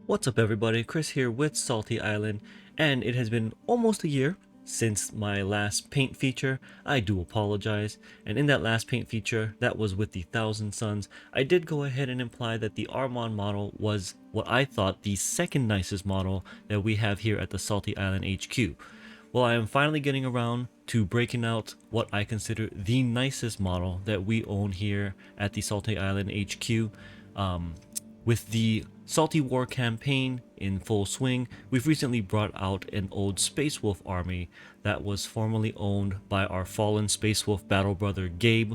What's up everybody, Chris here with Salty Island, and it has been almost a year since my last paint feature. I do apologize, and in that last paint feature, that was with the Thousand Suns, I did go ahead and imply that the Armand model was what I thought the second nicest model that we have here at the Salty Island HQ. Well, I am finally getting around to breaking out what I consider the nicest model that we own here at the Salty Island HQ. With the Salty War campaign in full swing, we've recently brought out an old Space Wolf army that was formerly owned by our fallen Space Wolf battle brother Gabe.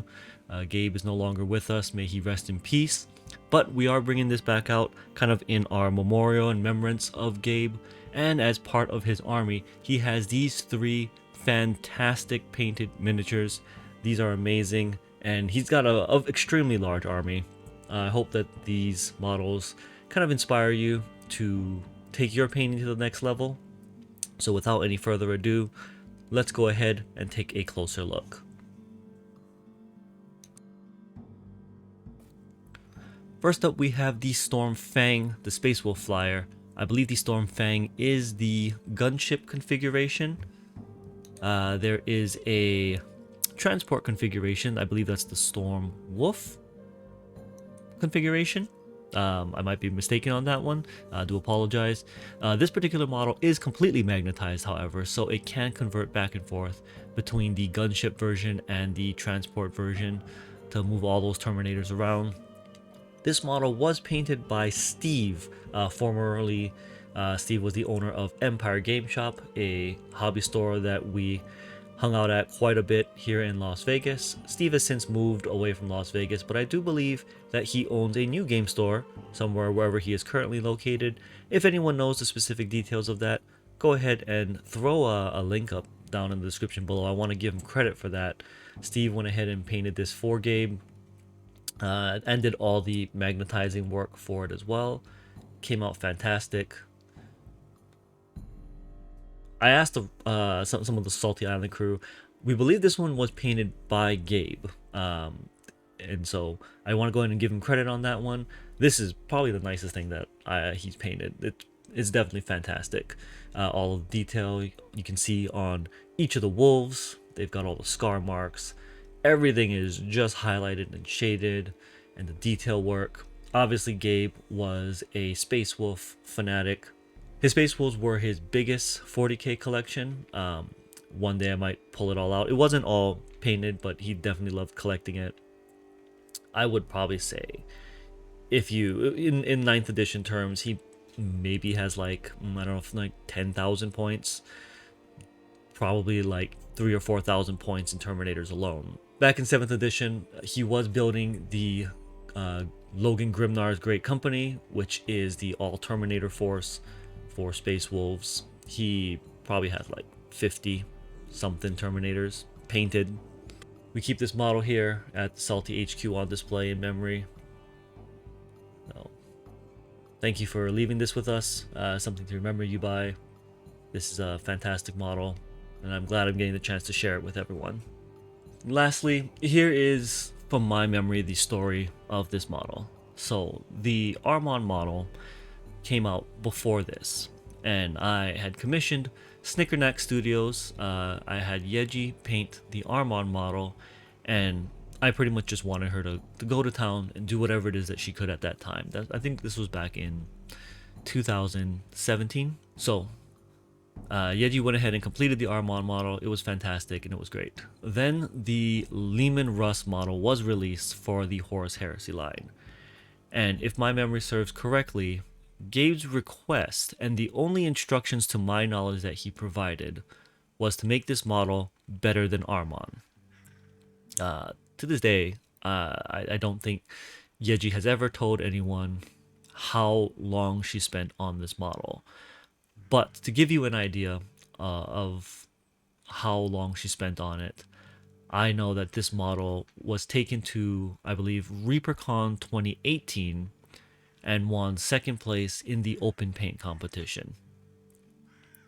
Gabe is no longer with us, may he rest in peace. But we are bringing this back out kind of in our memorial and remembrance of Gabe. And as part of his army, he has these three fantastic painted miniatures. These are amazing, and he's got a extremely large army. I hope that these models kind of inspire you to take your painting to the next level. So without any further ado, let's go ahead and take a closer look. First up, we have the Storm Fang, the Space Wolf Flyer. I believe the Storm Fang is the gunship configuration. There is a transport configuration. I believe that's the Storm Wolf configuration. I might be mistaken on that one. I do apologize. This particular model is completely magnetized, however, so it can convert back and forth between the gunship version and the transport version to move all those Terminators around. This model was painted by Steve. Formerly, Steve was the owner of Empire Game Shop, a hobby store that we hung out at quite a bit here in Las Vegas. Steve has since moved away from Las Vegas, but I do believe that he owns a new game store somewhere wherever he is currently located. If anyone knows the specific details of that, go ahead and throw a link up down in the description below. I want to give him credit for that. Steve went ahead and painted this for Gabe, and did all the magnetizing work for it as well. Came out fantastic. I asked some of the Salty Island crew. We believe this one was painted by Gabe, and so I want to go ahead and give him credit on that one. This is probably the nicest thing that he's painted. It's definitely fantastic. All of the detail you can see on each of the wolves. They've got all the scar marks. Everything is just highlighted and shaded, and the detail work. Obviously, Gabe was a Space Wolf fanatic. His Space Wolves were his biggest 40k collection. One day I might pull it all out. It wasn't all painted, but he definitely loved collecting it. I would probably say, if you in 9th edition terms, he maybe has like, I don't know, like 10,000 points. Probably like 3,000 or 4,000 points in Terminators alone. Back in 7th edition, he was building the Logan Grimnar's Great Company, which is the all Terminator force for Space Wolves. He probably has like 50 something Terminators painted. We keep this model here at the Salty HQ on display in memory. So, thank you for leaving this with us. Something to remember you by. This is a fantastic model, and I'm glad I'm getting the chance to share it with everyone. Lastly, here is, from my memory, the story of this model. So, the Armand model came out before this, and I had commissioned Snickernackstudios. I had Yeji paint the Armand model, and I pretty much just wanted her to go to town and do whatever it is that she could at that time. I think this was back in 2017. So Yeji went ahead and completed the Armand model. It was fantastic and it was great. Then the Leman Russ model was released for the Horus Heresy line. And if my memory serves correctly, Gabe's request and the only instructions to my knowledge that he provided was to make this model better than Armand. To this day, I don't think Yeji has ever told anyone how long she spent on this model. But to give you an idea of how long she spent on it, I know that this model was taken to, I believe, ReaperCon 2018 and won second place in the open paint competition.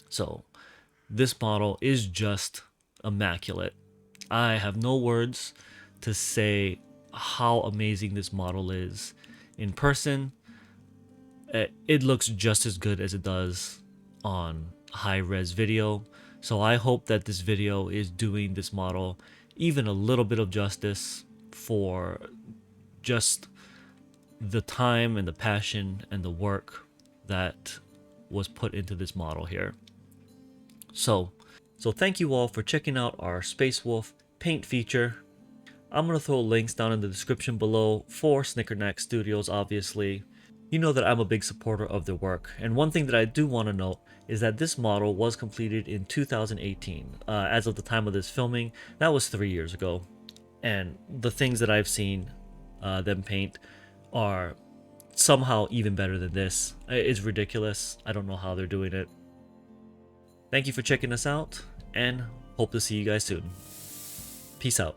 So this model is just immaculate. I have no words to say how amazing this model is in person. it looks just as good as it does on high res video. So I hope that this video is doing this model even a little bit of justice for just the time and the passion and the work that was put into this model here. So thank you all for checking out our Space Wolf paint feature. I'm going to throw links down in the description below for Snickernackstudios, obviously. You know that I'm a big supporter of their work, and one thing that I do want to note is that this model was completed in 2018. As of the time of this filming, that was 3 years ago. And the things that I've seen them paint are somehow even better than this. It's ridiculous. I don't know how they're doing it. Thank you for checking us out, and hope to see you guys soon. Peace out.